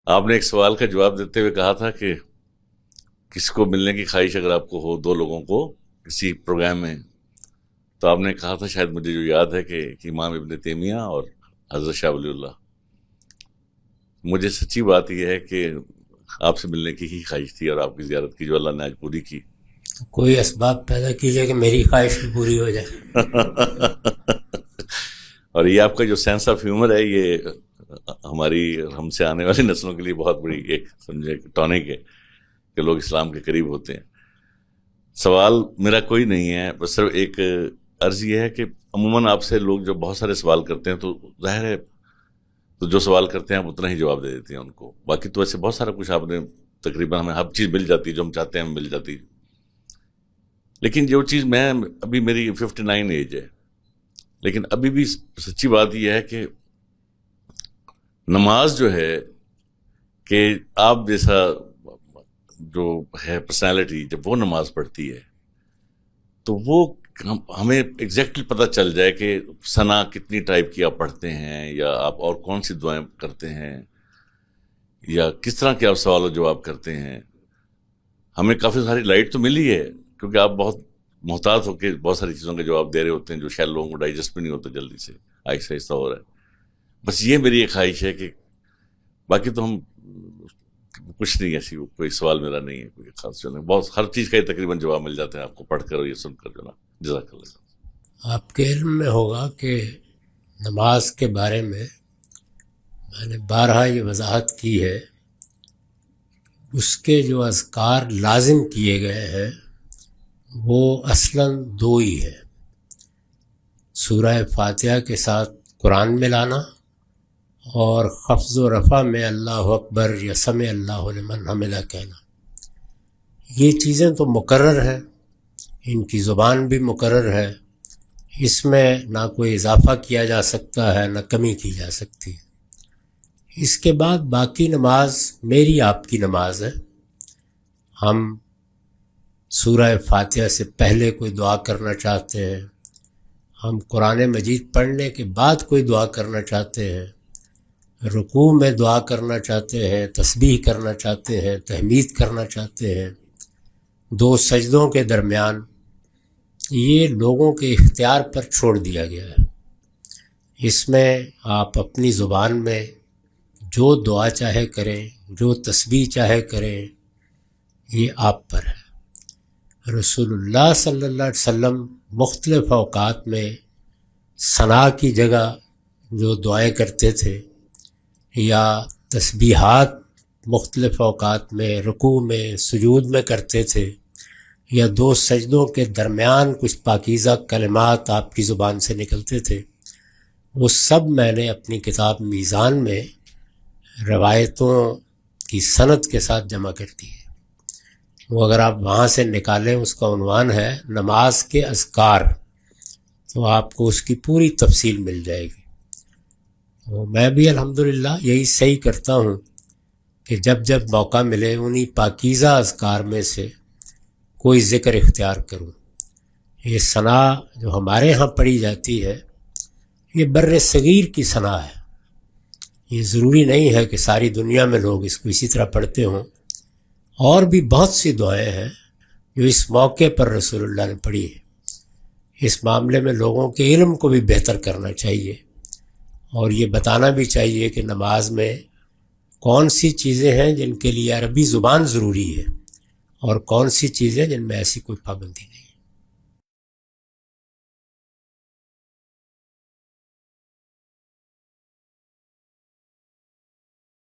آپ نے ایک سوال کا جواب دیتے ہوئے کہا تھا کہ کسی کو ملنے کی خواہش اگر آپ کو ہو دو لوگوں کو کسی پروگرام میں، تو آپ نے کہا تھا، شاید مجھے جو یاد ہے، کہ امام ابن تیمیہ اور حضرت شاہ ولی اللہ. مجھے سچی بات یہ ہے کہ آپ سے ملنے کی ہی خواہش تھی اور آپ کی زیارت کی، جو اللہ نے آج پوری کی. کوئی اسباب پیدا کیجیے کہ میری خواہش بھی پوری ہو جائے. اور یہ آپ کا جو سینس آف ہیومر ہے، یہ ہماری ہم سے آنے والی نسلوں کے لیے بہت بڑی ایک سمجھے ٹونک ہے کہ لوگ اسلام کے قریب ہوتے ہیں. سوال میرا کوئی نہیں ہے، بس صرف ایک عرض یہ ہے کہ عموماً آپ سے لوگ جو بہت سارے سوال کرتے ہیں تو ظاہر ہے تو جو سوال کرتے ہیں آپ اتنا ہی جواب دے دیتے ہیں ان کو. باقی تو ایسے بہت سارا کچھ آپ نے تقریباً ہمیں ہر چیز مل جاتی ہے جو ہم چاہتے ہیں ہمیں مل جاتی. لیکن جو چیز میں ابھی میری 59 ایج ہے، لیکن ابھی بھی سچی بات یہ ہے کہ نماز جو ہے، کہ آپ جیسا جو ہے پرسنالٹی جب وہ نماز پڑھتی ہے تو وہ ہمیں ایگزیکٹلی پتہ چل جائے کہ ثنا کتنی ٹائپ کی آپ پڑھتے ہیں، یا آپ اور کون سی دعائیں کرتے ہیں، یا کس طرح کے آپ سوال و جواب کرتے ہیں. ہمیں کافی ساری لائٹ تو ملی ہے کیونکہ آپ بہت محتاط ہو کے بہت ساری چیزوں کے جواب دے رہے ہوتے ہیں جو شاید لوگوں کو ڈائجسٹ بھی نہیں ہوتا جلدی سے، آہستہ آہستہ ہو رہا ہے. بس یہ میری ایک خواہش ہے کہ باقی تو ہم کچھ نہیں، ایسی کوئی سوال میرا نہیں ہے کوئی خاص جو نہیں، بہت ہر چیز کا ہی تقریباً جواب مل جاتا ہے آپ کو پڑھ کر اور یہ سن کر. جو نا جزاک اللہ. آپ کے علم میں ہوگا کہ نماز کے بارے میں نے بارہا یہ وضاحت کی ہے، اس کے جو اذکار لازم کیے گئے ہیں وہ اصلاً دو ہی ہے: سورہ فاتحہ کے ساتھ قرآن ملانا، اور خفض و رفع میں اللہ اکبر یا سمع اللہ لمن حمدہ کہنا. یہ چیزیں تو مقرر ہیں، ان کی زبان بھی مقرر ہے، اس میں نہ کوئی اضافہ کیا جا سکتا ہے نہ کمی کی جا سکتی. اس کے بعد باقی نماز میری آپ کی نماز ہے. ہم سورہ فاتحہ سے پہلے کوئی دعا کرنا چاہتے ہیں، ہم قرآن مجید پڑھنے کے بعد کوئی دعا کرنا چاہتے ہیں، رکوع میں دعا کرنا چاہتے ہیں، تسبیح کرنا چاہتے ہیں، تحمید کرنا چاہتے ہیں، دو سجدوں کے درمیان، یہ لوگوں کے اختیار پر چھوڑ دیا گیا ہے. اس میں آپ اپنی زبان میں جو دعا چاہے کریں، جو تسبیح چاہے کریں، یہ آپ پر ہے. رسول اللہ صلی اللہ علیہ وسلم مختلف اوقات میں ثنا کی جگہ جو دعائیں کرتے تھے، یا تسبیحات مختلف اوقات میں رکوع میں سجود میں کرتے تھے، یا دو سجدوں کے درمیان کچھ پاکیزہ کلمات آپ کی زبان سے نکلتے تھے، وہ سب میں نے اپنی کتاب میزان میں روایتوں کی سند کے ساتھ جمع کر دی ہے. وہ اگر آپ وہاں سے نکالیں، اس کا عنوان ہے نماز کے اذکار، تو آپ کو اس کی پوری تفصیل مل جائے گی. میں بھی الحمدللہ یہی صحیح کرتا ہوں کہ جب جب موقع ملے انہی پاکیزہ اذکار میں سے کوئی ذکر اختیار کروں. یہ ثنا جو ہمارے ہاں پڑھی جاتی ہے، یہ بر صغیر کی ثنا ہے. یہ ضروری نہیں ہے کہ ساری دنیا میں لوگ اس کو اسی طرح پڑھتے ہوں. اور بھی بہت سی دعائیں ہیں جو اس موقع پر رسول اللہ نے پڑھی ہے. اس معاملے میں لوگوں کے علم کو بھی بہتر کرنا چاہیے، اور یہ بتانا بھی چاہیے کہ نماز میں کون سی چیزیں ہیں جن کے لیے عربی زبان ضروری ہے، اور کون سی چیزیں جن میں ایسی کوئی پابندی نہیں.